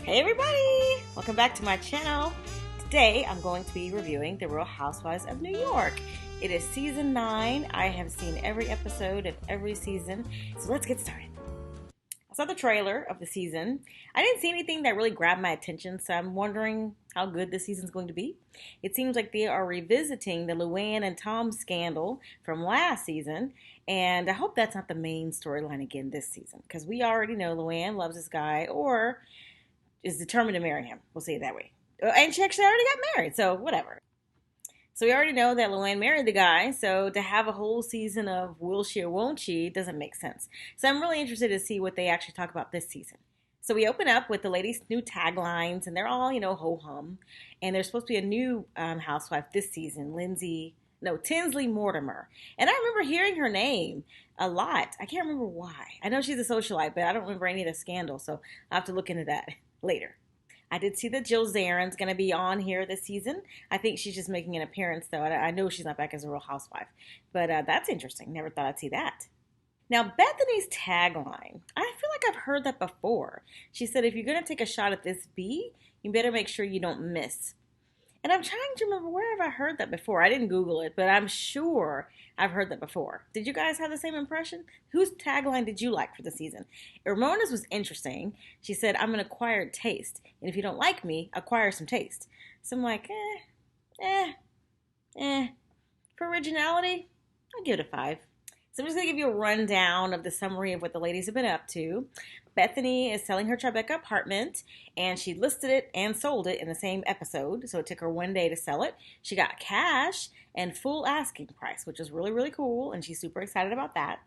Hey everybody! Welcome back to my channel. Today I'm going to be reviewing The Real Housewives of New York. It is season 9. I have seen every episode of every season, so let's get started. I saw the trailer of the season. I didn't see anything that really grabbed my attention, so I'm wondering how good this season's going to be. It seems like they are revisiting the Luann and Tom scandal from last season, and I hope that's not the main storyline again this season, because we already know Luann loves this guy, or is determined to marry him. We'll say it that way. And she actually already got married, so whatever. So we already know that Luann married the guy, so to have a whole season of will she or won't she doesn't make sense. So I'm really interested to see what they actually talk about this season. So we open up with the ladies' new taglines, and they're all, ho-hum. And there's supposed to be a new housewife this season, Tinsley Mortimer. And I remember hearing her name a lot. I can't remember why. I know she's a socialite, but I don't remember any of the scandals, so I'll have to look into that later. I did see that Jill Zarin's going to be on here this season. I think she's just making an appearance, though. I know she's not back as a Real Housewife. But that's interesting. Never thought I'd see that. Now, Bethany's tagline, I feel like I've heard that before. She said, if you're going to take a shot at this bee, you better make sure you don't miss. And I'm trying to remember where have I heard that before. I didn't Google it, but I'm sure I've heard that before. Did you guys have the same impression? Whose tagline did you like for the season? Ramona's was interesting. She said, I'm an acquired taste. And if you don't like me, acquire some taste. So I'm like, For originality, I'll give it a 5. So I'm just going to give you a rundown of the summary of what the ladies have been up to. Bethany is selling her Tribeca apartment, and she listed it and sold it in the same episode, so it took her one day to sell it. She got cash and full asking price, which was really, really cool, and she's super excited about that.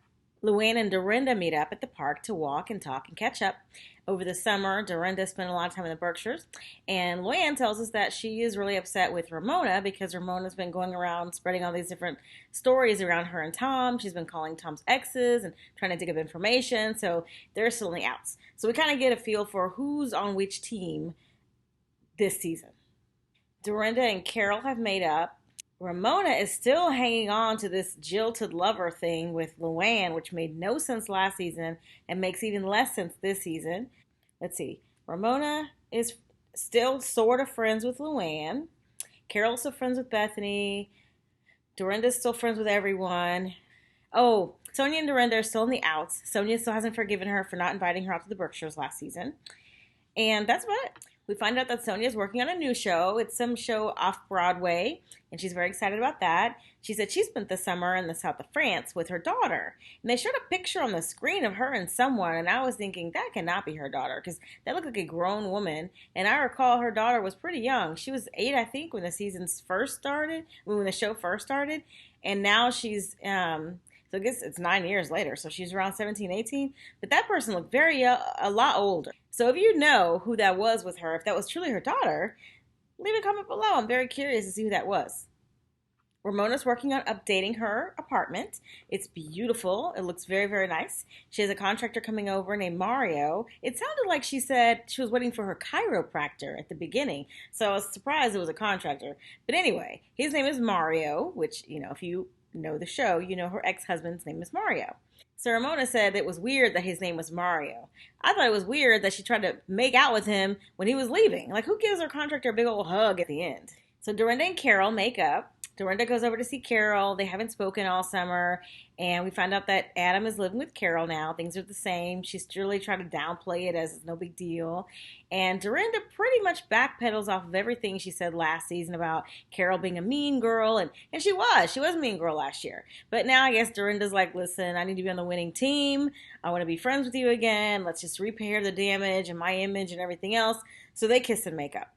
Luann and Dorinda meet up at the park to walk and talk and catch up. Over the summer, Dorinda spent a lot of time in the Berkshires, and Luann tells us that she is really upset with Ramona because Ramona's been going around spreading all these different stories around her and Tom. She's been calling Tom's exes and trying to dig up information, so they're still in the outs. So we kind of get a feel for who's on which team this season. Dorinda and Carol have made up. Ramona is still hanging on to this jilted lover thing with Luann, which made no sense last season and makes even less sense this season. Let's see. Ramona is still sort of friends with Luann. Carol's still friends with Bethany. Dorinda's still friends with everyone. Oh, Sonia and Dorinda are still in the outs. Sonia still hasn't forgiven her for not inviting her out to the Berkshires last season. And that's about it. We find out that Sonia's working on a new show. It's some show off Broadway, and she's very excited about that. She said she spent the summer in the south of France with her daughter. And they showed a picture on the screen of her and someone, and I was thinking, that cannot be her daughter, because that looked like a grown woman. And I recall her daughter was pretty young. She was 8, I think, when the show first started. And now she's, so I guess it's 9 years later, so she's around 17, 18. But that person looked a lot older. So if you know who that was with her, if that was truly her daughter, leave a comment below. I'm very curious to see who that was. Ramona's working on updating her apartment. It's beautiful. It looks very, very nice. She has a contractor coming over named Mario. It sounded like she said she was waiting for her chiropractor at the beginning. So I was surprised it was a contractor. But anyway, his name is Mario, which, if you know the show, you know her ex-husband's name is Mario. So Ramona said it was weird that his name was Mario. I thought it was weird that she tried to make out with him when he was leaving. Like, who gives her contractor a big old hug at the end? So Dorinda and Carol make up. Dorinda goes over to see Carol. They haven't spoken all summer. And we find out that Adam is living with Carol now. Things are the same. She's really trying to downplay it as it's no big deal. And Dorinda pretty much backpedals off of everything she said last season about Carol being a mean girl. And she was. She was a mean girl last year. But now I guess Dorinda's like, listen, I need to be on the winning team. I want to be friends with you again. Let's just repair the damage and my image and everything else. So they kiss and make up.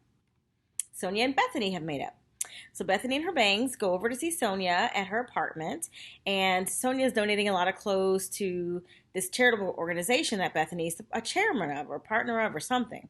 Sonia and Bethany have made up. So Bethany and her bangs go over to see Sonia at her apartment, and Sonia's donating a lot of clothes to this charitable organization that Bethany's a chairman of or partner of or something.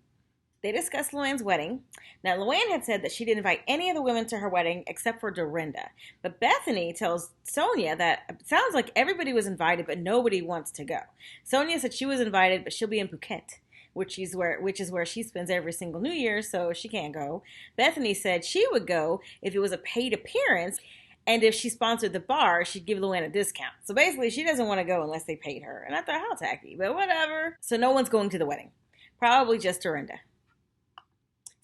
They discuss Luann's wedding. Now, Luann had said that she didn't invite any of the women to her wedding except for Dorinda. But Bethany tells Sonia that it sounds like everybody was invited, but nobody wants to go. Sonia said she was invited, but she'll be in Phuket, which is where she spends every single New Year, so she can't go. Bethany said she would go if it was a paid appearance, and if she sponsored the bar, she'd give Luann a discount. So basically, she doesn't want to go unless they paid her. And I thought, how tacky, but whatever. So no one's going to the wedding. Probably just Dorinda.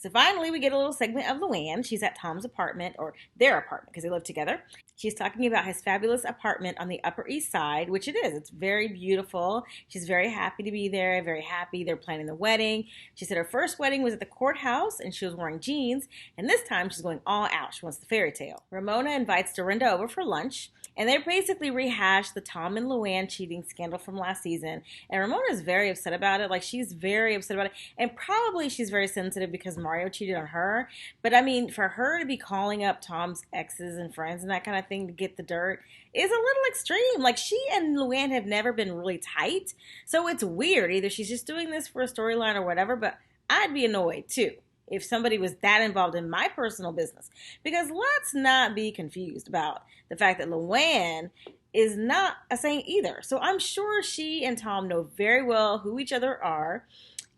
So finally, we get a little segment of Luann. She's at Tom's apartment, or their apartment, because they live together. She's talking about his fabulous apartment on the Upper East Side, which it is. It's very beautiful. She's very happy to be there, very happy. They're planning the wedding. She said her first wedding was at the courthouse, and she was wearing jeans. And this time, she's going all out. She wants the fairy tale. Ramona invites Dorinda over for lunch, and they basically rehash the Tom and Luann cheating scandal from last season. And Ramona's very upset about it. Like, she's very upset about it. And probably she's very sensitive because Mario cheated on her. But I mean, for her to be calling up Tom's exes and friends and that kind of thing to get the dirt is a little extreme. Like, she and Luann have never been really tight. So it's weird. Either she's just doing this for a storyline or whatever, but I'd be annoyed too if somebody was that involved in my personal business. Because let's not be confused about the fact that Luann is not a saint either. So I'm sure she and Tom know very well who each other are,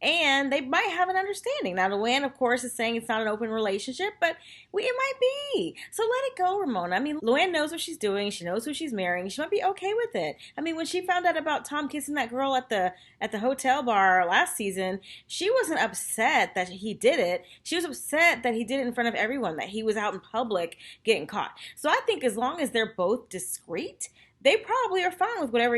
and they might have an understanding. Now, Luann, of course, is saying it's not an open relationship, but it might be. So let it go, Ramona. I mean, Luann knows what she's doing. She knows who she's marrying. She might be okay with it. I mean, when she found out about Tom kissing that girl at the hotel bar last season, she wasn't upset that he did it. She was upset that he did it in front of everyone, that he was out in public getting caught. So I think as long as they're both discreet, they probably are fine with whatever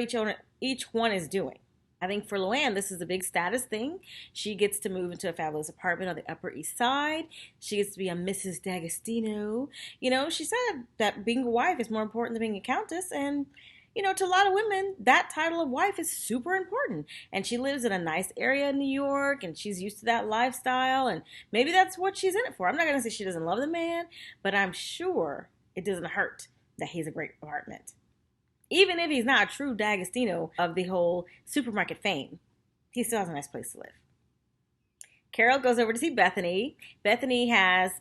each one is doing. I think for Luann, this is a big status thing. She gets to move into a fabulous apartment on the Upper East Side. She gets to be a Mrs. D'Agostino. You know, she said that being a wife is more important than being a countess. And, you know, to a lot of women, that title of wife is super important. And she lives in a nice area in New York, and she's used to that lifestyle. And maybe that's what she's in it for. I'm not going to say she doesn't love the man, but I'm sure it doesn't hurt that he's a great apartment. Even if he's not a true D'Agostino of the whole supermarket fame, he still has a nice place to live. Carol goes over to see Bethany. Bethany has,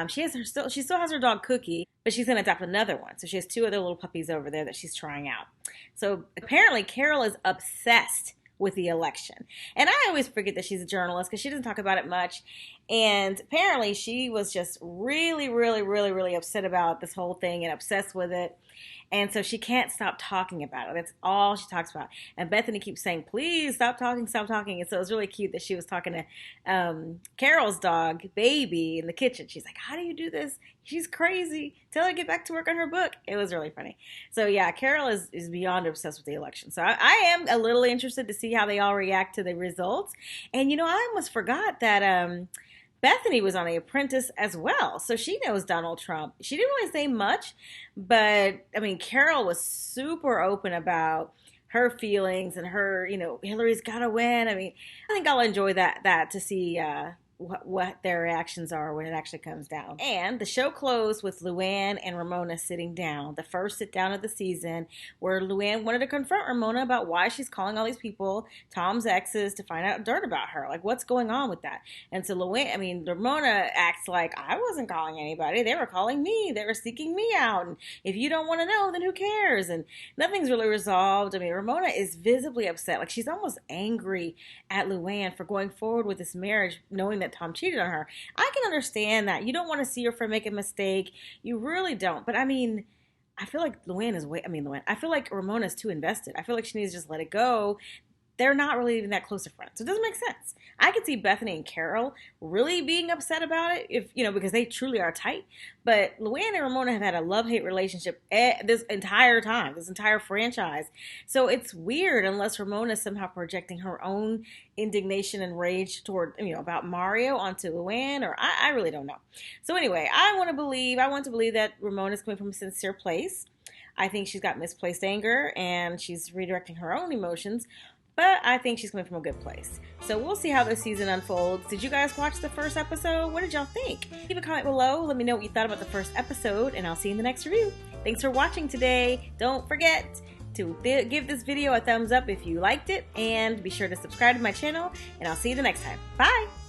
she still has her dog Cookie, but she's going to adopt another one. So she has two other little puppies over there that she's trying out. So apparently Carol is obsessed with the election. And I always forget that she's a journalist because she doesn't talk about it much. And apparently she was just really, really, really, really upset about this whole thing and obsessed with it. And so she can't stop talking about it. That's all she talks about. And Bethany keeps saying, please stop talking, stop talking. And so it was really cute that she was talking to Carol's dog, Baby, in the kitchen. She's like, how do you do this? She's crazy. Tell her to get back to work on her book. It was really funny. So yeah, Carol is beyond obsessed with the election. So I am a little interested to see how they all react to the results. And, you know, I almost forgot that Bethany was on The Apprentice as well, so she knows Donald Trump. She didn't really say much, but, I mean, Carol was super open about her feelings and her, you know, Hillary's got to win. I mean, I think I'll enjoy that to see what their reactions are when it actually comes down. And the show closed with Luann and Ramona sitting down, the first sit down of the season, where Luann wanted to confront Ramona about why she's calling all these people Tom's exes to find out dirt about her. Like, what's going on with that? And so Ramona acts like, I wasn't calling anybody. They were calling me. They were seeking me out. And if you don't want to know, then who cares? And nothing's really resolved. I mean, Ramona is visibly upset. Like, she's almost angry at Luann for going forward with this marriage, knowing that Tom cheated on her. I can understand that. You don't want to see her friend make a mistake. You really don't. But I mean, I feel like I feel like Ramona's too invested. I feel like she needs to just let it go. They're not really even that close of friends. So it doesn't make sense. I could see Bethany and Carol really being upset about it because they truly are tight. But Luann and Ramona have had a love-hate relationship this entire time, this entire franchise. So it's weird unless Ramona is somehow projecting her own indignation and rage toward, about Mario onto Luann, or I really don't know. So anyway, I want to believe that Ramona's coming from a sincere place. I think she's got misplaced anger and she's redirecting her own emotions. But I think she's coming from a good place. So we'll see how this season unfolds. Did you guys watch the first episode? What did y'all think? Leave a comment below. Let me know what you thought about the first episode, and I'll see you in the next review. Thanks for watching today. Don't forget to give this video a thumbs up if you liked it, and be sure to subscribe to my channel, and I'll see you the next time. Bye!